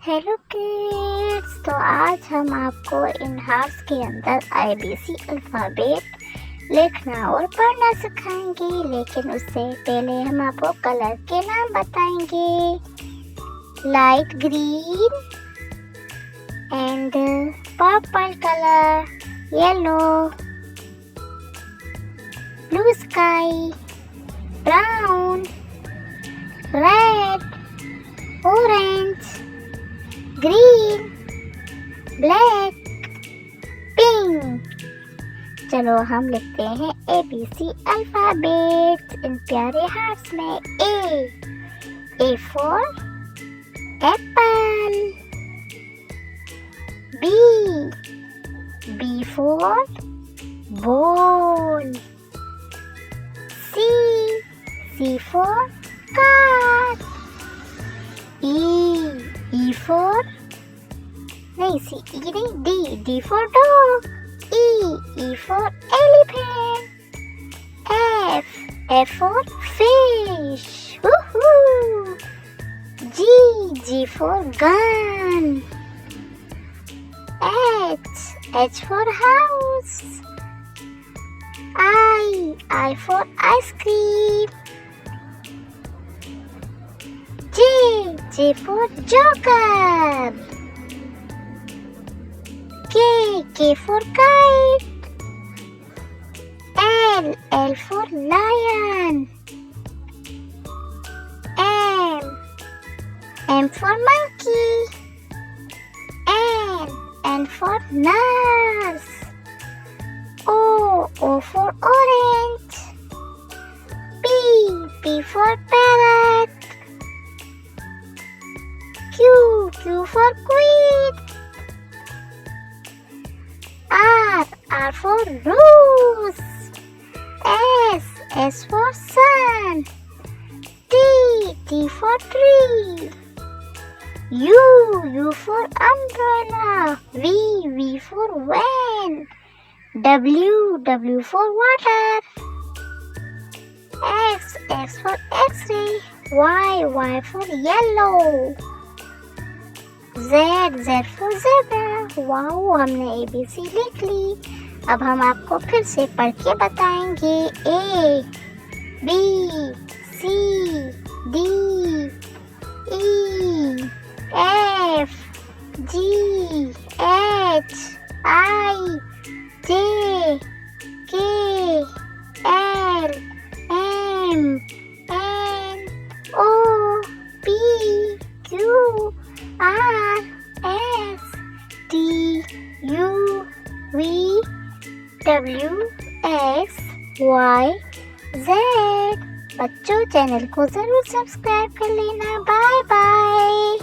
Hello kids. तो आज हम आपको इन हार्स के अंदर आईबीसी अल्फ़ाबेट लिखना और पढ़ना सिखाएंगे, लेकिन उससे पहले हम आपको कलर के नाम बताएंगे। Light green and purple colour, yellow, blue sky, brown, red, orange, green, black, pink. चलो हम लिखते हैं ABC अल्फाबेट इन प्यारे हार्ट्स में। A for Apple, B for ball, C for car, E for नहीं, D for dog, E for elephant, F for fish, woohoo, G for gun, H for house, I for ice cream, J for joker, K for kite, L for lion, M for monkey, N for nurse, O for orange, P for parrot, Q for queen, R for rose, S for sun, T for tree, U for umbrella, V for van, W for water, X for x-ray, Y for yellow, Z for zebra। Wow, हमने ABC लिख ली। अब हम आपको फिर से पढ़ के बताएंगे। A B C D E F G H I J K L M N O P Q R S T U V W X Y Z। बच्चों, चैनल को जरूर सब्सक्राइब कर लेना। Bye bye.